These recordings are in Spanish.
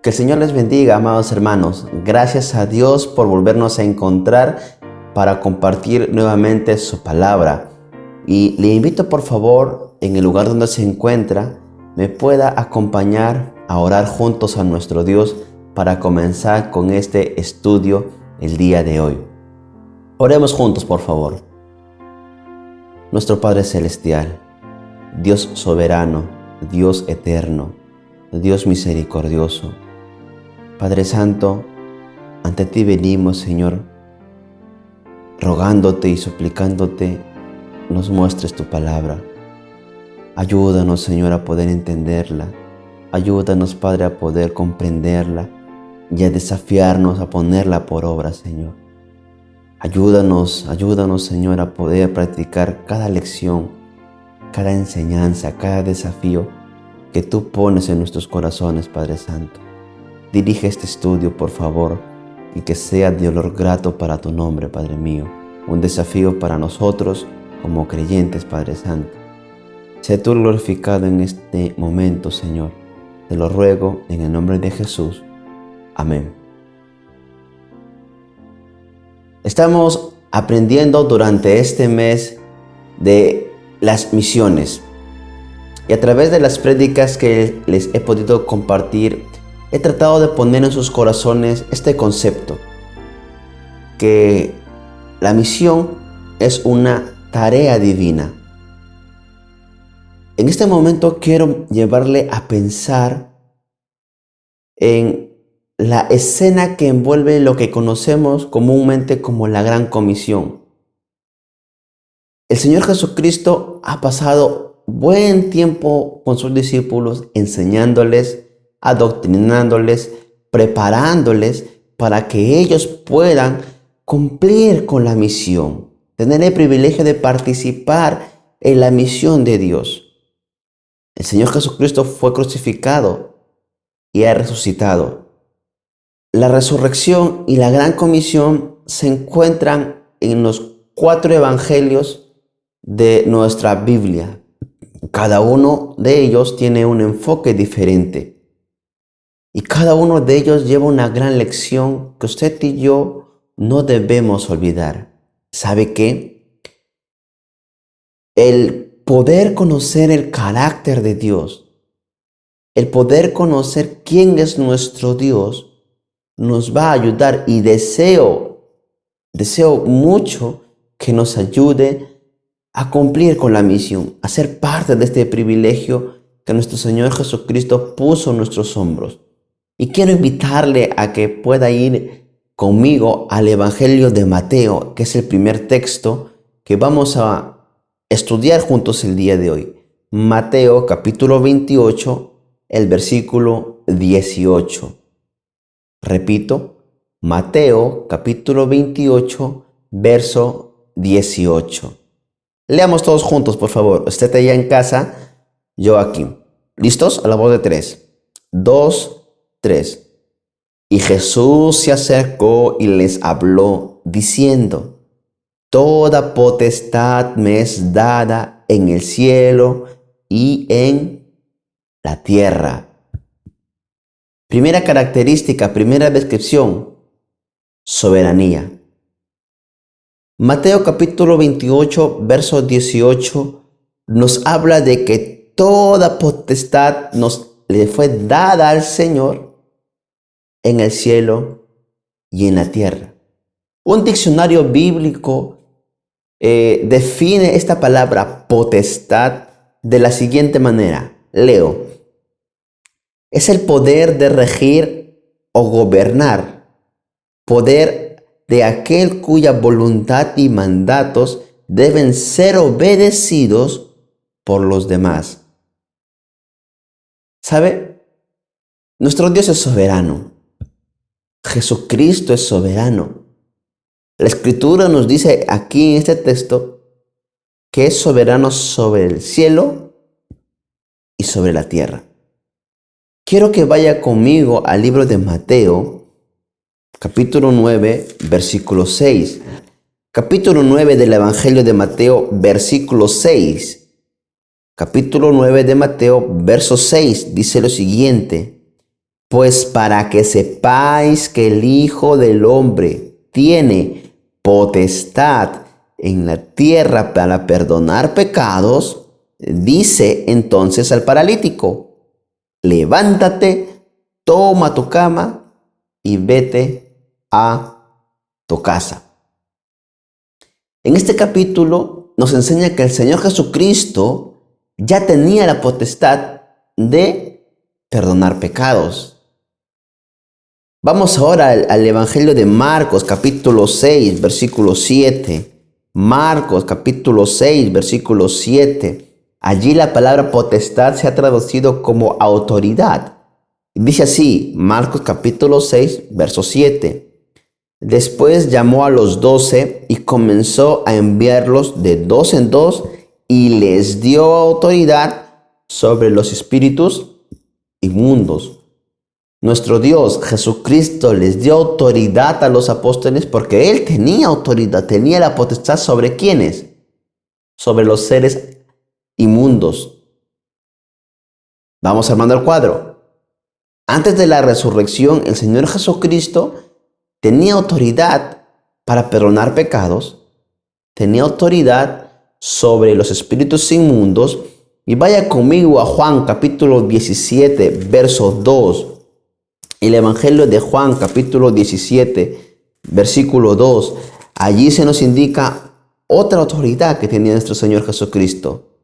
Que el Señor les bendiga, amados hermanos. Gracias a Dios por volvernos a encontrar para compartir nuevamente su palabra. Y le invito, por favor, en el lugar donde se encuentra, me pueda acompañar a orar juntos a nuestro Dios para comenzar con este estudio el día de hoy. Oremos juntos, por favor. Nuestro Padre Celestial, Dios soberano, Dios eterno, Dios misericordioso, Padre Santo, ante ti venimos, Señor, rogándote y suplicándote nos muestres tu palabra. Ayúdanos, Señor, a poder entenderla. Ayúdanos, Padre, a poder comprenderla y a desafiarnos a ponerla por obra, Señor. Ayúdanos, Señor, a poder practicar cada lección, cada enseñanza, cada desafío que tú pones en nuestros corazones, Padre Santo. Dirige este estudio, por favor, y que sea de olor grato para tu nombre, Padre mío. Un desafío para nosotros como creyentes, Padre Santo. Sé tú glorificado en este momento, Señor. Te lo ruego en el nombre de Jesús. Amén. Estamos aprendiendo durante este mes de las misiones. Y a través de las prédicas que les he podido compartir, he tratado de poner en sus corazones este concepto, que la misión es una tarea divina. En este momento quiero llevarle a pensar en la escena que envuelve lo que conocemos comúnmente como la Gran Comisión. El Señor Jesucristo ha pasado buen tiempo con sus discípulos enseñándoles, adoctrinándoles, preparándoles para que ellos puedan cumplir con la misión, tener el privilegio de participar en la misión de Dios. El Señor Jesucristo fue crucificado y ha resucitado. La resurrección y la gran comisión se encuentran en los 4 evangelios de nuestra Biblia. Cada uno de ellos tiene un enfoque diferente. Y cada uno de ellos lleva una gran lección que usted y yo no debemos olvidar. ¿Sabe qué? El poder conocer el carácter de Dios, el poder conocer quién es nuestro Dios, nos va a ayudar, y deseo mucho que nos ayude a cumplir con la misión, a ser parte de este privilegio que nuestro Señor Jesucristo puso en nuestros hombros. Y quiero invitarle a que pueda ir conmigo al Evangelio de Mateo, que es el primer texto que vamos a estudiar juntos el día de hoy. Mateo capítulo 28, el versículo 18. Repito, Mateo capítulo 28, verso 18. Leamos todos juntos, por favor. Usted allá en casa, yo aquí. ¿Listos? A la voz de 3. 2, 3. Y Jesús se acercó y les habló, diciendo: Toda potestad me es dada en el cielo y en la tierra. Primera característica, primera descripción: soberanía. Mateo capítulo 28, verso 18, nos habla de que toda potestad le fue dada al Señor en el cielo y en la tierra. Un diccionario bíblico define esta palabra potestad de la siguiente manera. Leo: es el poder de regir o gobernar, poder de aquel cuya voluntad y mandatos deben ser obedecidos por los demás. ¿Sabe? Nuestro Dios es soberano. Jesucristo es soberano. La Escritura nos dice aquí en este texto que es soberano sobre el cielo y sobre la tierra. Quiero que vaya conmigo al libro de Mateo, capítulo 9, versículo 6. Capítulo 9 del Evangelio de Mateo, versículo 6. Capítulo 9 de Mateo, verso 6, dice lo siguiente: Pues para que sepáis que el Hijo del Hombre tiene potestad en la tierra para perdonar pecados, dice entonces al paralítico: levántate, toma tu cama y vete a tu casa. En este capítulo nos enseña que el Señor Jesucristo ya tenía la potestad de perdonar pecados. Vamos ahora al Evangelio de Marcos, capítulo 6, versículo 7. Marcos, capítulo 6, versículo 7. Allí la palabra potestad se ha traducido como autoridad. Dice así, Marcos capítulo 6, verso 7. Después llamó a los 12 y comenzó a enviarlos de dos en dos y les dio autoridad sobre los espíritus inmundos. Nuestro Dios Jesucristo les dio autoridad a los apóstoles porque Él tenía autoridad, tenía la potestad sobre ¿quiénes? Sobre los seres inmundos. Vamos armando el cuadro. Antes de la resurrección, el Señor Jesucristo tenía autoridad para perdonar pecados, tenía autoridad sobre los espíritus inmundos. Y vaya conmigo a Juan capítulo 17, verso 2. El Evangelio de Juan capítulo 17, versículo 2. Allí se nos indica otra autoridad que tenía nuestro Señor Jesucristo.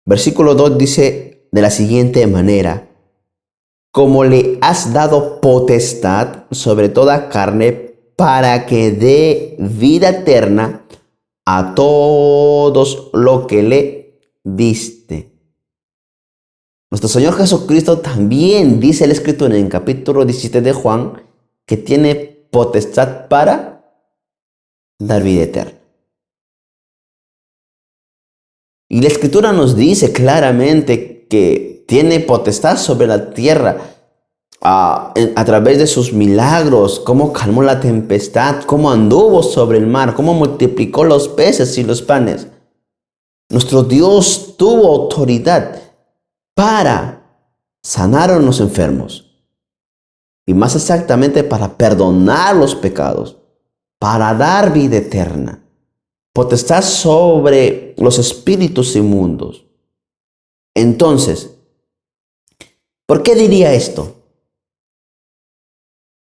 Versículo 2 dice de la siguiente manera: como le has dado potestad sobre toda carne para que dé vida eterna a todos los que le diste. Nuestro Señor Jesucristo también dice el Escritura en el capítulo 17 de Juan que tiene potestad para dar vida eterna. Y la Escritura nos dice claramente que tiene potestad sobre la tierra a través de sus milagros, cómo calmó la tempestad, cómo anduvo sobre el mar, cómo multiplicó los peces y los panes. Nuestro Dios tuvo autoridad para sanar a los enfermos y más exactamente para perdonar los pecados, para dar vida eterna, potestad sobre los espíritus inmundos. Entonces, ¿por qué diría esto?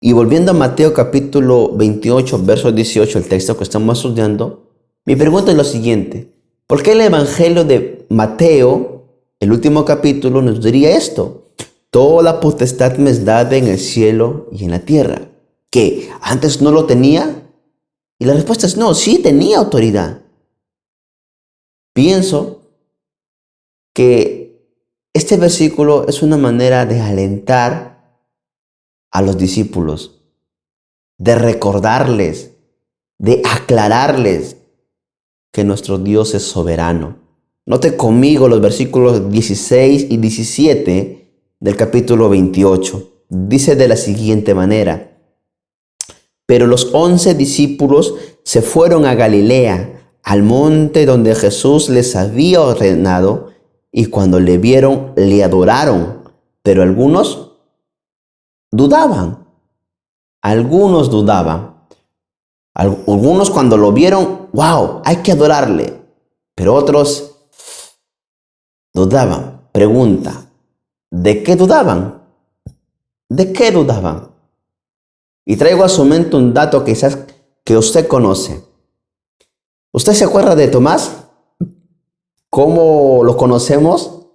Y volviendo a Mateo capítulo 28, verso 18, el texto que estamos estudiando, mi pregunta es lo siguiente: ¿por qué el Evangelio de Mateo, el último capítulo, nos diría esto? Toda potestad me es dada en el cielo y en la tierra. ¿Qué? ¿Antes no lo tenía? Y la respuesta es no, sí tenía autoridad. Pienso que este versículo es una manera de alentar a los discípulos, de recordarles, de aclararles que nuestro Dios es soberano. Note conmigo los versículos 16 y 17 del capítulo 28. Dice de la siguiente manera: pero los 11 discípulos se fueron a Galilea, al monte donde Jesús les había ordenado, y cuando le vieron, le adoraron, pero algunos dudaban. Algunos dudaban. Algunos cuando lo vieron, wow, hay que adorarle. Pero otros dudaban. Pregunta: ¿de qué dudaban? ¿De qué dudaban? Y traigo a su mente un dato quizás que usted conoce. ¿Usted se acuerda de Tomás? ¿Cómo lo conocemos?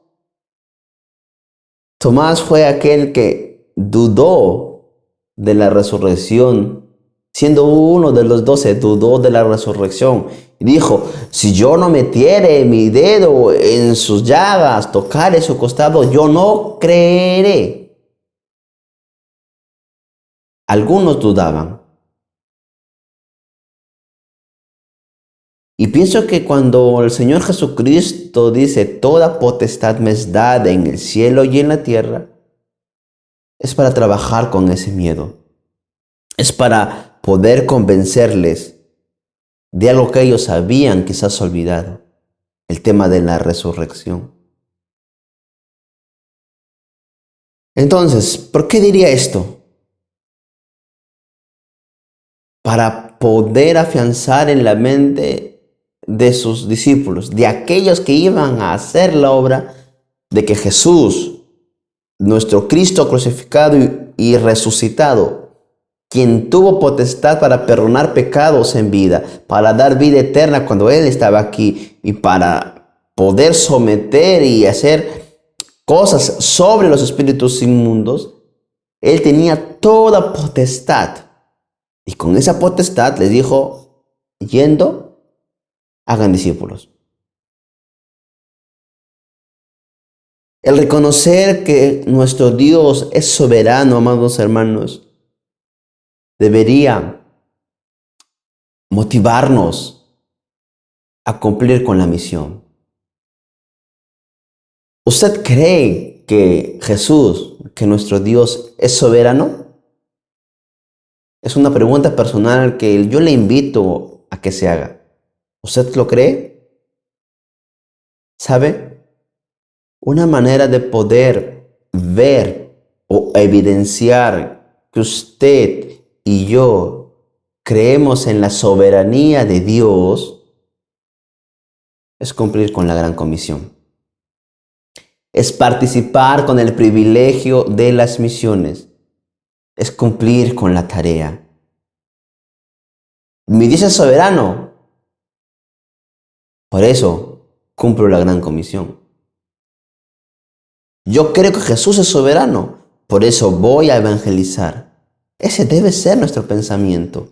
Tomás fue aquel que dudó de la resurrección. Siendo uno de los 12, dudó de la resurrección. Y dijo: si yo no metiere mi dedo en sus llagas, tocare su costado, yo no creeré. Algunos dudaban. Y pienso que cuando el Señor Jesucristo dice: toda potestad me es dada en el cielo y en la tierra, es para trabajar con ese miedo. Es para poder convencerles de algo que ellos habían quizás olvidado: el tema de la resurrección. Entonces, ¿por qué diría esto? Para poder afianzar en la mente de sus discípulos, de aquellos que iban a hacer la obra, de que Jesús, nuestro Cristo crucificado y resucitado, quien tuvo potestad para perdonar pecados en vida, para dar vida eterna cuando Él estaba aquí y para poder someter y hacer cosas sobre los espíritus inmundos, Él tenía toda potestad. Y con esa potestad les dijo, yendo, hagan discípulos. El reconocer que nuestro Dios es soberano, amados hermanos, debería motivarnos a cumplir con la misión. ¿Usted cree que Jesús, que nuestro Dios es soberano? Es una pregunta personal que yo le invito a que se haga. ¿Usted lo cree? ¿Sabe? Una manera de poder ver o evidenciar que usted y yo creemos en la soberanía de Dios es cumplir con la gran comisión. Es participar con el privilegio de las misiones. Es cumplir con la tarea. Mi Dios es soberano. Por eso cumplo la gran comisión. Yo creo que Jesús es soberano. Por eso voy a evangelizar. Ese debe ser nuestro pensamiento.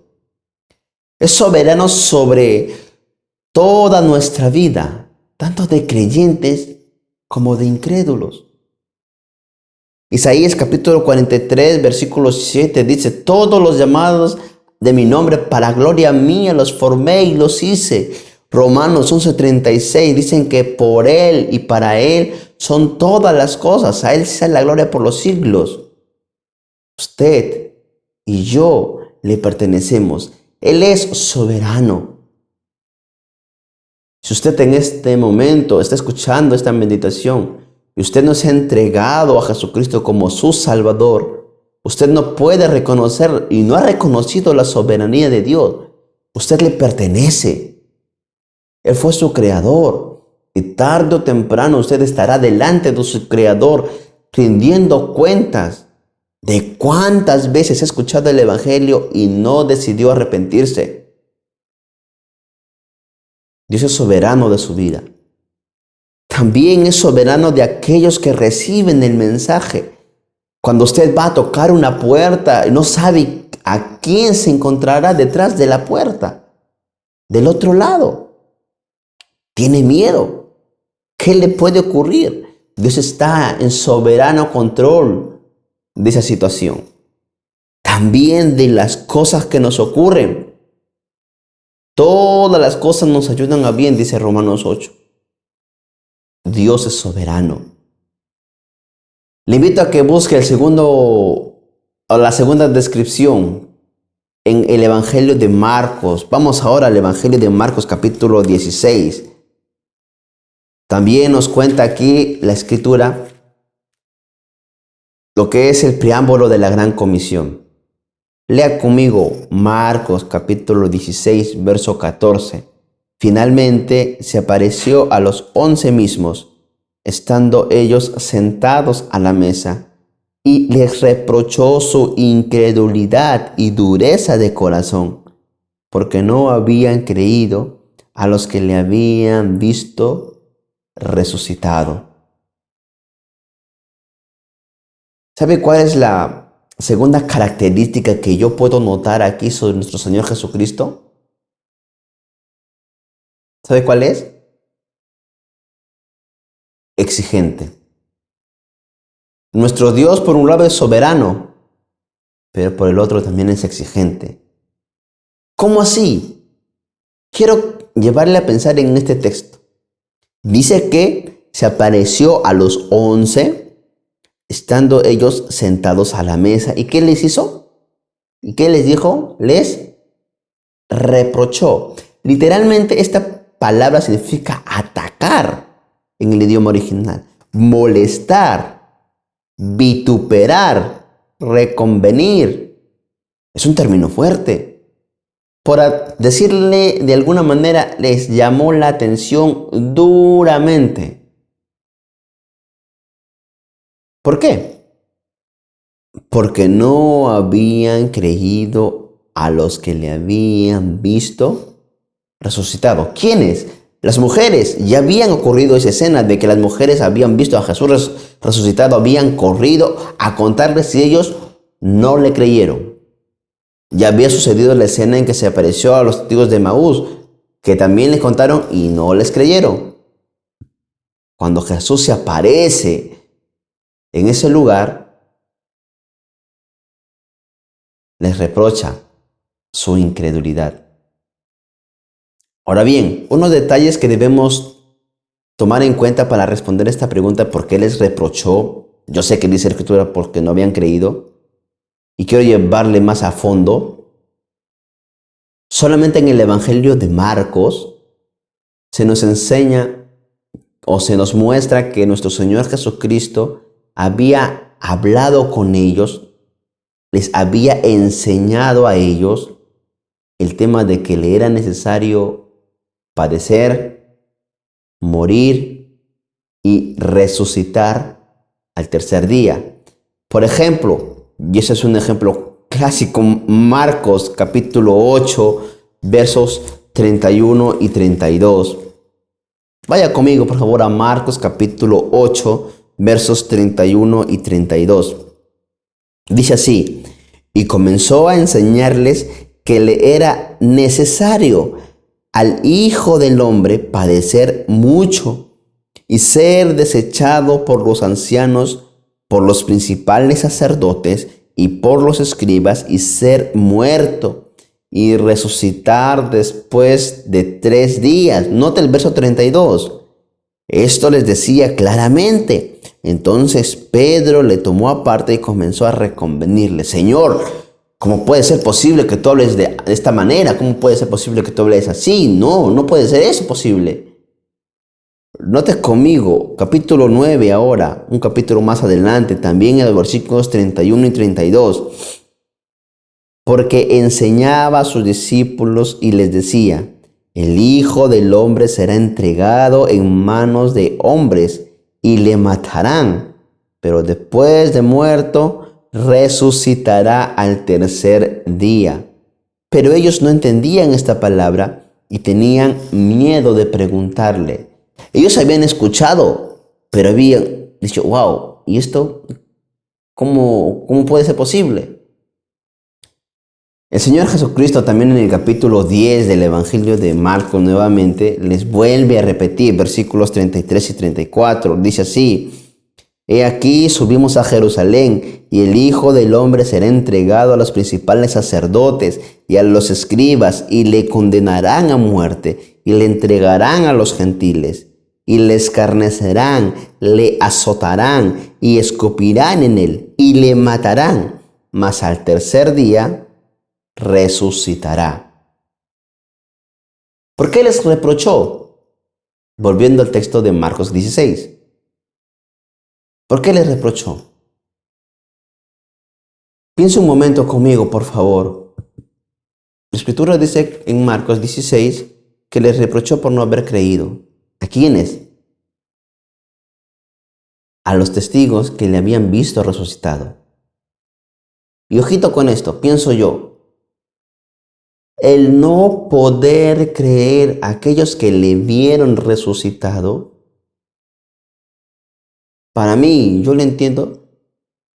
Es soberano sobre toda nuestra vida, tanto de creyentes como de incrédulos. Isaías capítulo 43, versículo 7 dice, todos los llamados de mi nombre para gloria mía los formé y los hice. Romanos 11:36 dicen que por Él y para Él son todas las cosas. A Él sea la gloria por los siglos. Usted y yo le pertenecemos. Él es soberano. Si usted en este momento está escuchando esta meditación y usted no se ha entregado a Jesucristo como su Salvador, usted no puede reconocer y no ha reconocido la soberanía de Dios. Usted le pertenece. Él fue su creador. Y tarde o temprano usted estará delante de su creador rindiendo cuentas de cuántas veces ha escuchado el Evangelio y no decidió arrepentirse. Dios es soberano de su vida. También es soberano de aquellos que reciben el mensaje. Cuando usted va a tocar una puerta, no sabe a quién se encontrará detrás de la puerta, del otro lado. Tiene miedo. ¿Qué le puede ocurrir? Dios está en soberano control de esa situación. También de las cosas que nos ocurren. Todas las cosas nos ayudan a bien, dice Romanos 8. Dios es soberano. Le invito a que busque la segunda descripción en el Evangelio de Marcos. Vamos ahora al Evangelio de Marcos capítulo 16. También nos cuenta aquí la Escritura lo que es el preámbulo de la gran comisión. Lea conmigo Marcos capítulo 16, verso 14. Finalmente se apareció a los 11 mismos, estando ellos sentados a la mesa, y les reprochó su incredulidad y dureza de corazón, porque no habían creído a los que le habían visto resucitado. ¿Sabe cuál es la segunda característica que yo puedo notar aquí sobre nuestro Señor Jesucristo? ¿Sabe cuál es? Exigente. Nuestro Dios por un lado es soberano, pero por el otro también es exigente. ¿Cómo así? Quiero llevarle a pensar en este texto. Dice que se apareció a los 11, estando ellos sentados a la mesa. ¿Y qué les hizo? ¿Y qué les dijo? Les reprochó. Literalmente esta palabra significa atacar en el idioma original, molestar. vituperar, reconvenir. Es un término fuerte. Por decirle de alguna manera, les llamó la atención duramente. ¿Por qué? Porque no habían creído a los que le habían visto resucitado. ¿Quiénes? Las mujeres. Ya habían ocurrido esa escena de que las mujeres habían visto a Jesús resucitado, habían corrido a contarles y ellos no le creyeron. Ya había sucedido la escena en que se apareció a los testigos de Maús, que también les contaron y no les creyeron. Cuando Jesús se aparece en ese lugar, les reprocha su incredulidad. Ahora bien, unos detalles que debemos tomar en cuenta para responder esta pregunta, ¿por qué les reprochó? Yo sé que dice la Escritura porque no habían creído, y quiero llevarle más a fondo. Solamente en el Evangelio de Marcos se nos enseña o se nos muestra que nuestro Señor Jesucristo había hablado con ellos, les había enseñado a ellos el tema de que le era necesario padecer, morir y resucitar al tercer día. Por ejemplo, y ese es un ejemplo clásico, Marcos capítulo 8, versos 31 y 32. Vaya conmigo, por favor, a Marcos capítulo 8, versos 31 y 32. Dice así: y comenzó a enseñarles que le era necesario al Hijo del Hombre padecer mucho y ser desechado por los ancianos, por los principales sacerdotes y por los escribas, y ser muerto y resucitar después de 3 días. Nota el verso 32. Esto les decía claramente. Entonces Pedro le tomó aparte y comenzó a reconvenirle: Señor, ¿cómo puede ser posible que tú hables de esta manera? ¿Cómo puede ser posible que tú hables así? No, no puede ser eso posible. Note conmigo, capítulo 9 ahora, un capítulo más adelante, también en los versículos 31 y 32. Porque enseñaba a sus discípulos y les decía: el Hijo del Hombre será entregado en manos de hombres y le matarán, pero después de muerto resucitará al tercer día. Pero ellos no entendían esta palabra y tenían miedo de preguntarle. Ellos habían escuchado, pero habían dicho: wow, ¿y esto cómo puede ser posible? El Señor Jesucristo también en el capítulo 10 del Evangelio de Marcos nuevamente les vuelve a repetir versículos 33 y 34. Dice así: he aquí subimos a Jerusalén y el Hijo del Hombre será entregado a los principales sacerdotes y a los escribas y le condenarán a muerte y le entregarán a los gentiles y le escarnecerán, le azotarán y escupirán en él y le matarán, mas al tercer día resucitará. ¿Por qué les reprochó? Volviendo al texto de Marcos 16. ¿Por qué les reprochó? Piensa un momento conmigo, por favor. La Escritura dice en Marcos 16 que les reprochó por no haber creído. ¿A quiénes? A los testigos que le habían visto resucitado. Y ojito con esto, pienso yo. El no poder creer a aquellos que le vieron resucitado, para mí, yo lo entiendo,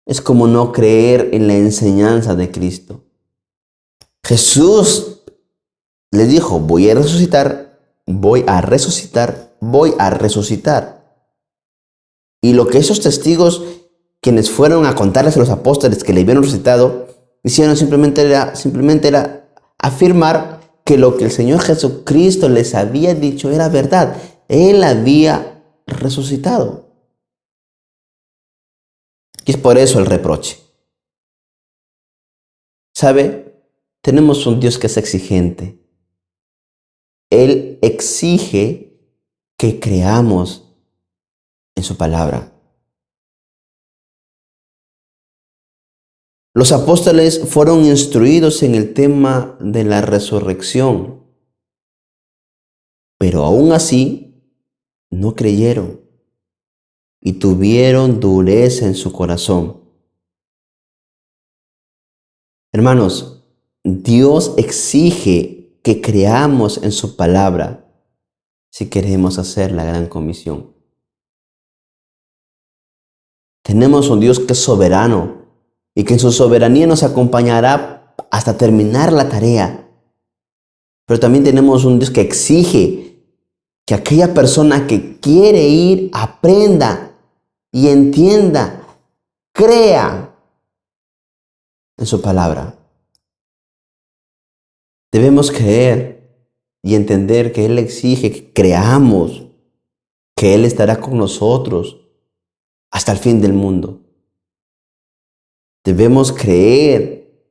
es como no creer en la enseñanza de Cristo. Jesús les dijo: voy a resucitar, voy a resucitar, voy a resucitar. Y lo que esos testigos, quienes fueron a contarles a los apóstoles que le vieron resucitado, hicieron simplemente era afirmar que lo que el Señor Jesucristo les había dicho era verdad. Él había resucitado. Y es por eso el reproche. ¿Sabe? Tenemos un Dios que es exigente. Él exige que creamos en su palabra. Los apóstoles fueron instruidos en el tema de la resurrección, pero aún así no creyeron y tuvieron dureza en su corazón. Hermanos, Dios exige que creamos en su palabra si queremos hacer la gran comisión. Tenemos un Dios que es soberano y que en su soberanía nos acompañará hasta terminar la tarea. Pero también tenemos un Dios que exige que aquella persona que quiere ir aprenda y entienda, crea en su palabra. Debemos creer y entender que Él exige que creamos, que Él estará con nosotros hasta el fin del mundo. Debemos creer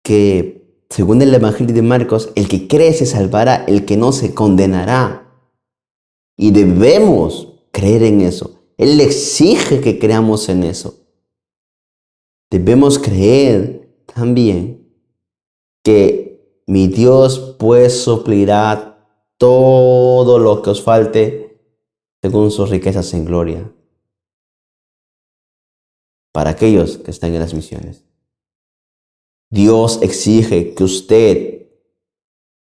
que, según el Evangelio de Marcos, el que cree se salvará, el que no se condenará. Y debemos creer en eso. Él exige que creamos en eso. Debemos creer también que mi Dios pues suplirá todo lo que os falte según sus riquezas en gloria para aquellos que están en las misiones. Dios exige que usted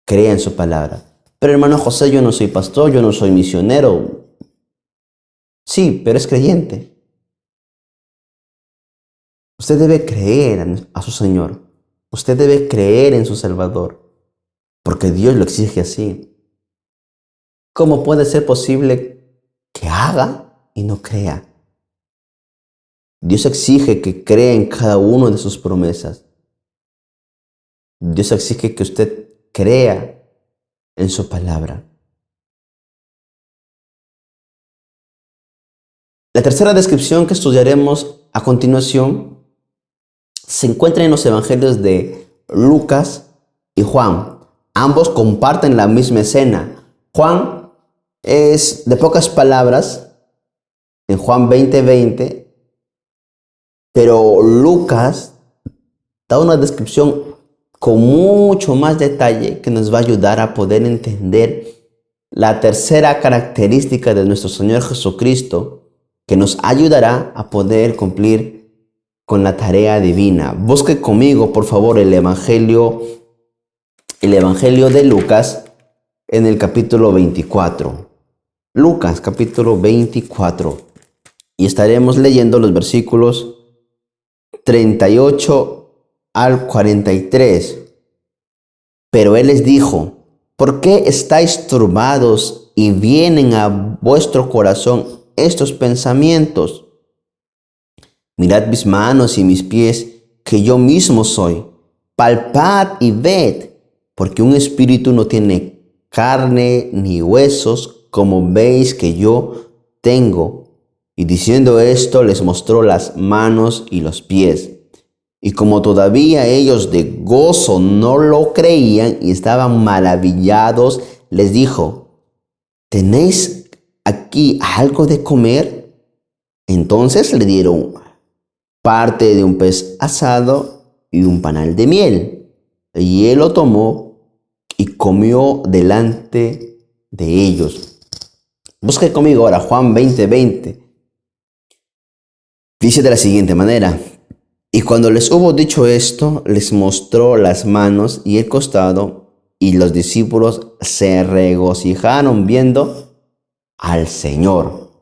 crea en su palabra. Pero hermano José, yo no soy pastor, yo no soy misionero. Sí, pero es creyente. Usted debe creer a su Señor. Usted debe creer en su Salvador, porque Dios lo exige así. ¿Cómo puede ser posible que haga y no crea? Dios exige que crea en cada una de sus promesas. Dios exige que usted crea en su palabra. La tercera descripción que estudiaremos a continuación se encuentra en los evangelios de Lucas y Juan. Ambos comparten la misma escena. Juan es de pocas palabras, en Juan 20:20, pero Lucas da una descripción con mucho más detalle que nos va a ayudar a poder entender la tercera característica de nuestro Señor Jesucristo, que nos ayudará a poder cumplir con la tarea divina. Busque conmigo, por favor, el Evangelio de Lucas en el capítulo 24. Lucas, capítulo 24. Y estaremos leyendo los versículos 38 al 43. Pero Él les dijo: ¿por qué estáis turbados y vienen a vuestro corazón estos pensamientos? Mirad mis manos y mis pies, que yo mismo soy. Palpad y ved, porque un espíritu no tiene carne ni huesos, como veis que yo tengo. Y diciendo esto, les mostró las manos y los pies. Y como todavía ellos de gozo no lo creían y estaban maravillados, les dijo: ¿tenéis aquí algo de comer? Entonces le dieron parte de un pez asado y un panal de miel. Y él lo tomó y comió delante de ellos. Busque conmigo ahora Juan 20:20. Dice de la siguiente manera: y cuando les hubo dicho esto, les mostró las manos y el costado, y los discípulos se regocijaron viendo al Señor.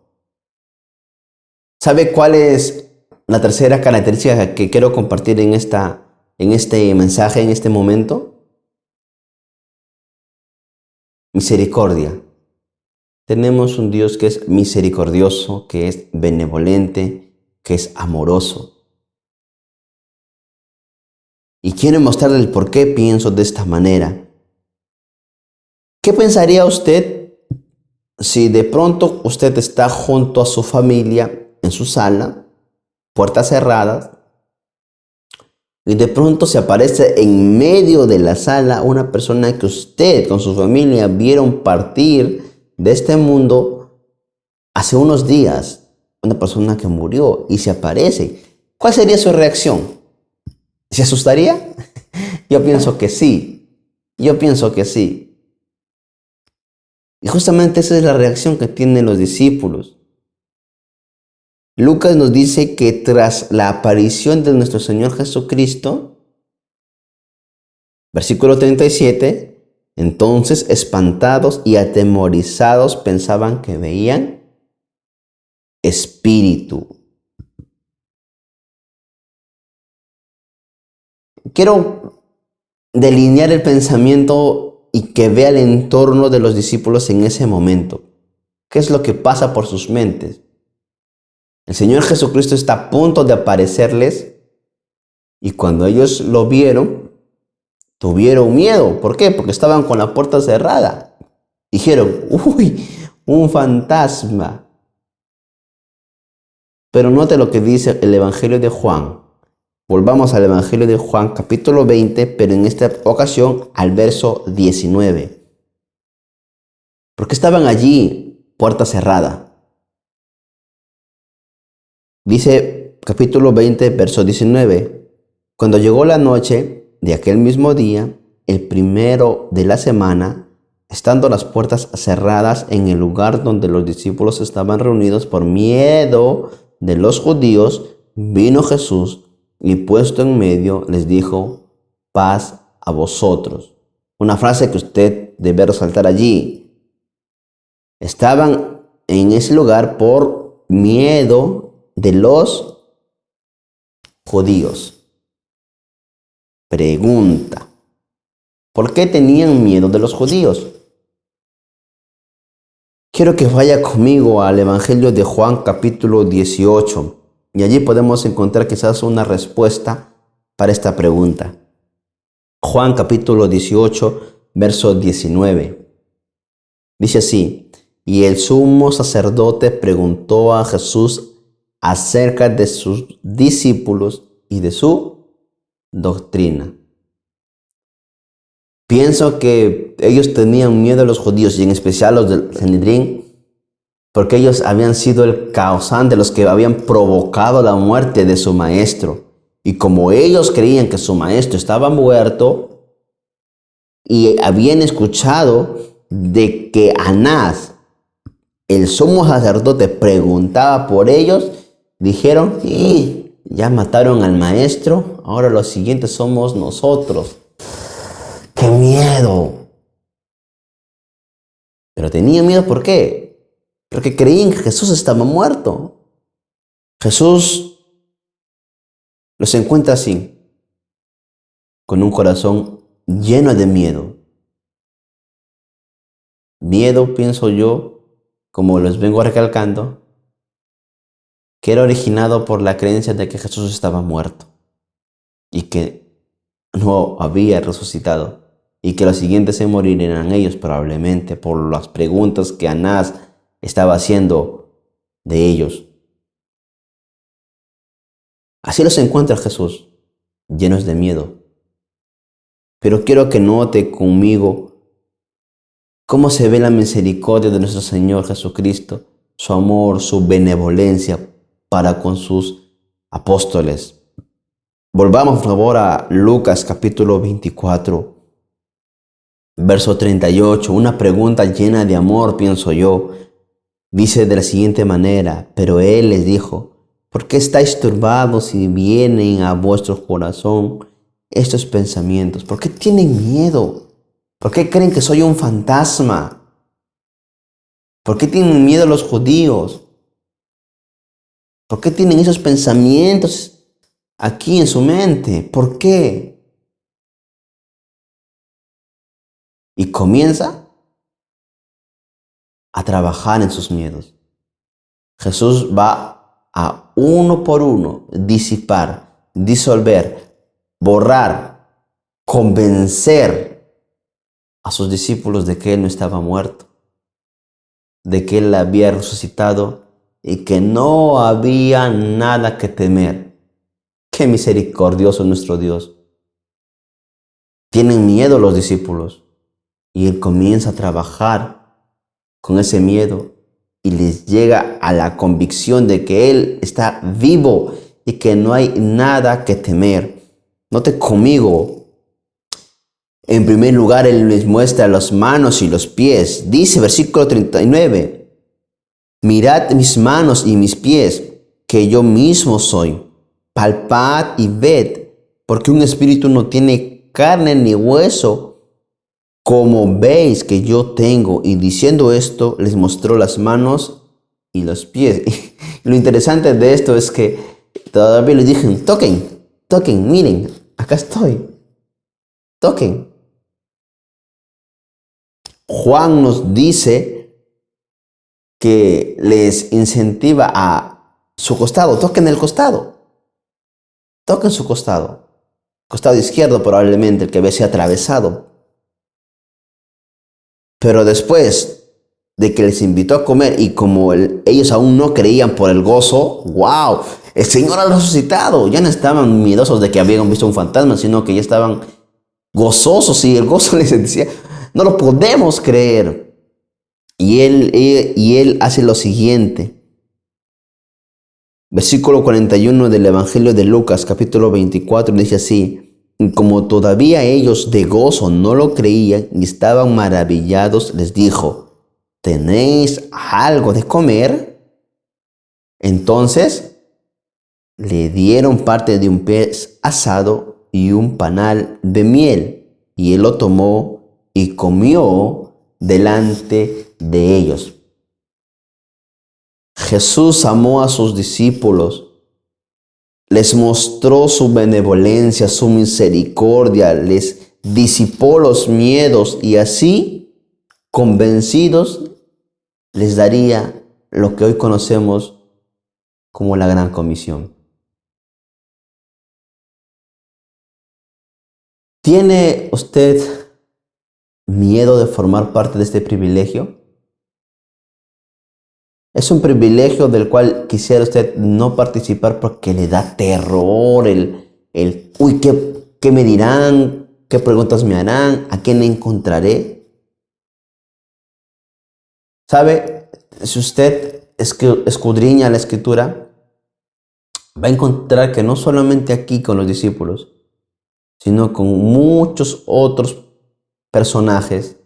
¿Sabe cuál es la tercera característica que quiero compartir en este mensaje, en este momento? Misericordia. Tenemos un Dios que es misericordioso, que es benevolente, que es amoroso. Y quiero mostrarle el por qué pienso de esta manera. ¿Qué pensaría usted si de pronto usted está junto a su familia en su sala, puertas cerradas, y de pronto se aparece en medio de la sala una persona que usted con su familia vieron partir de este mundo hace unos días, una persona que murió y se aparece? ¿Cuál sería su reacción? ¿Se asustaría? Yo pienso que sí. Yo pienso que sí. Y justamente esa es la reacción que tienen los discípulos. Lucas nos dice que tras la aparición de nuestro Señor Jesucristo, versículo 37, entonces espantados y atemorizados pensaban que veían espíritu. Quiero delinear el pensamiento y que vea el entorno de los discípulos en ese momento. ¿Qué es lo que pasa por sus mentes? El Señor Jesucristo está a punto de aparecerles y cuando ellos lo vieron, tuvieron miedo. ¿Por qué? Porque estaban con la puerta cerrada. Dijeron, uy, un fantasma. Pero note lo que dice el Evangelio de Juan. Volvamos al Evangelio de Juan, capítulo 20, pero en esta ocasión al verso 19. Porque estaban allí, puerta cerrada. Dice capítulo 20, verso 19. Cuando llegó la noche de aquel mismo día, el primero de la semana, estando las puertas cerradas en el lugar donde los discípulos estaban reunidos por miedo de los judíos, vino Jesús y puesto en medio les dijo, paz a vosotros. Una frase que usted debe resaltar allí. Estaban en ese lugar por miedo de los judíos. Pregunta, ¿por qué tenían miedo de los judíos? Quiero que vaya conmigo al Evangelio de Juan capítulo 18 y allí podemos encontrar quizás una respuesta para esta pregunta. Juan capítulo 18, verso 19. Dice así, y el sumo sacerdote preguntó a Jesús acerca de sus discípulos y de su doctrina. Pienso que ellos tenían miedo a los judíos y en especial los del Sanedrín, porque ellos habían sido el causante, los que habían provocado la muerte de su maestro. Y como ellos creían que su maestro estaba muerto y habían escuchado de que Anás, el sumo sacerdote, preguntaba por ellos, dijeron, ya mataron al maestro, ahora los siguientes somos nosotros. ¡Qué miedo! Pero tenían miedo, ¿por qué? Porque creían que Jesús estaba muerto. Jesús los encuentra así, con un corazón lleno de miedo. Miedo, pienso yo, como les vengo recalcando, que era originado por la creencia de que Jesús estaba muerto y que no había resucitado y que los siguientes en morir eran ellos probablemente por las preguntas que Anás estaba haciendo de ellos. Así los encuentra Jesús, llenos de miedo. Pero quiero que note conmigo cómo se ve la misericordia de nuestro Señor Jesucristo, su amor, su benevolencia para con sus apóstoles. Volvamos por favor a Lucas capítulo 24, verso 38, una pregunta llena de amor, pienso yo. Dice de la siguiente manera, pero él les dijo, ¿por qué estáis turbados y vienen a vuestro corazón estos pensamientos? ¿Por qué tienen miedo? ¿Por qué creen que soy un fantasma? ¿Por qué tienen miedo los judíos? ¿Por qué tienen esos pensamientos aquí en su mente? ¿Por qué? Y comienza a trabajar en sus miedos. Jesús va a uno por uno disipar, disolver, borrar, convencer a sus discípulos de que Él no estaba muerto, de que Él había resucitado y que no había nada que temer. ¡Qué misericordioso nuestro Dios! Tienen miedo los discípulos y Él comienza a trabajar con ese miedo y les llega a la convicción de que Él está vivo y que no hay nada que temer. Note conmigo. En primer lugar, Él les muestra las manos y los pies. Dice, versículo 39, mirad mis manos y mis pies, que yo mismo soy. Palpad y ved, porque un espíritu no tiene carne ni hueso, como veis que yo tengo. Y diciendo esto, les mostró las manos y los pies. Lo interesante de esto es que todavía les dije, toquen, miren, acá estoy. Toquen. Juan nos dice que les incentiva a su costado. Toquen el costado. Toquen su costado. Costado izquierdo probablemente, el que había sido atravesado. Pero después de que les invitó a comer y como ellos aún no creían por el gozo, ¡wow! El Señor ha resucitado. Ya no estaban miedosos de que habían visto un fantasma, sino que ya estaban gozosos y el gozo les decía, no lo podemos creer. Y él hace lo siguiente. Versículo 41 del Evangelio de Lucas, capítulo 24, dice así: como todavía ellos de gozo no lo creían y estaban maravillados, les dijo, ¿tenéis algo de comer? Entonces le dieron parte de un pez asado y un panal de miel, y él lo tomó y comió delante de ellos. Jesús amó a sus discípulos, les mostró su benevolencia, su misericordia, les disipó los miedos y así, convencidos, les daría lo que hoy conocemos como la Gran Comisión. ¿Tiene usted miedo de formar parte de este privilegio? Es un privilegio del cual quisiera usted no participar porque le da terror uy, ¿qué me dirán? ¿Qué preguntas me harán? ¿A quién encontraré? ¿Sabe? Si usted escudriña la Escritura, va a encontrar que no solamente aquí con los discípulos, sino con muchos otros personajes,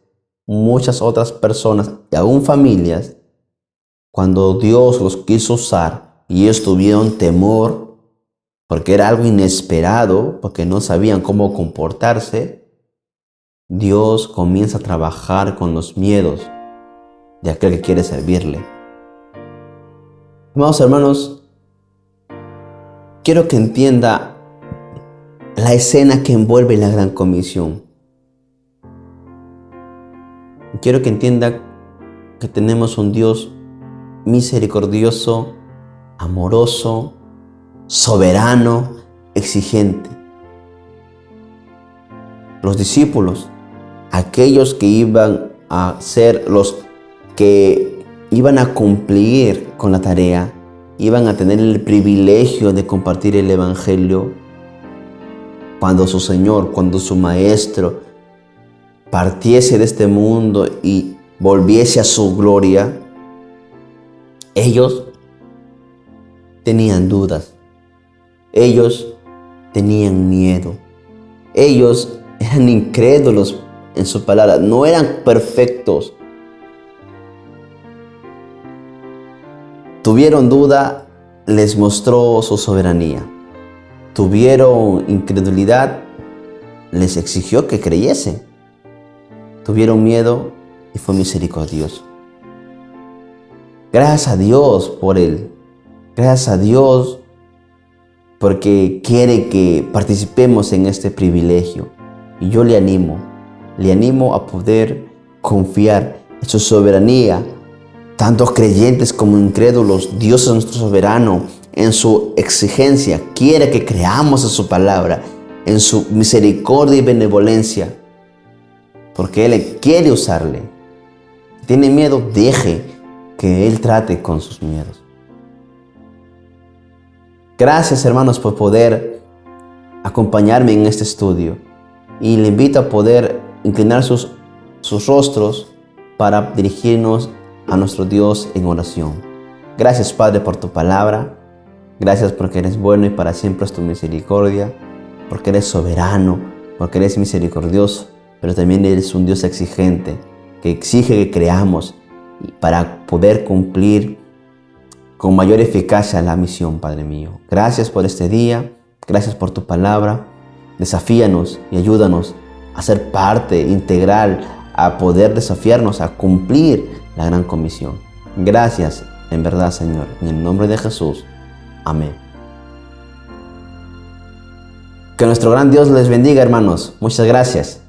muchas otras personas y aún familias, cuando Dios los quiso usar y ellos tuvieron temor, porque era algo inesperado, porque no sabían cómo comportarse, Dios comienza a trabajar con los miedos de aquel que quiere servirle. Amados hermanos, quiero que entienda la escena que envuelve la Gran Comisión. Quiero que entienda que tenemos un Dios misericordioso, amoroso, soberano, exigente. Los discípulos, aquellos que iban a ser los que iban a cumplir con la tarea, iban a tener el privilegio de compartir el Evangelio, cuando su Señor, cuando su Maestro partiese de este mundo y volviese a su gloria, ellos tenían dudas, ellos tenían miedo, ellos eran incrédulos en su palabra, no eran perfectos. Tuvieron duda, les mostró su soberanía. Tuvieron incredulidad, les exigió que creyesen. Tuvieron miedo y fue misericordioso. Gracias a Dios por Él. Gracias a Dios porque quiere que participemos en este privilegio. Y yo le animo a poder confiar en su soberanía. Tanto creyentes como incrédulos, Dios es nuestro soberano. En su exigencia quiere que creamos en su palabra, en su misericordia y benevolencia, porque Él quiere usarle. Si tiene miedo, deje que Él trate con sus miedos. Gracias, hermanos, por poder acompañarme en este estudio. Y le invito a poder inclinar sus rostros para dirigirnos a nuestro Dios en oración. Gracias, Padre, por tu palabra. Gracias porque eres bueno y para siempre es tu misericordia. porque eres soberano, porque eres misericordioso, pero también eres un Dios exigente, que exige que creamos para poder cumplir con mayor eficacia la misión, Padre mío. Gracias por este día, gracias por tu palabra. Desafíanos y ayúdanos a ser parte integral, a poder desafiarnos a cumplir la gran comisión. Gracias, en verdad, Señor. En el nombre de Jesús. Amén. Que nuestro gran Dios les bendiga, hermanos. Muchas gracias.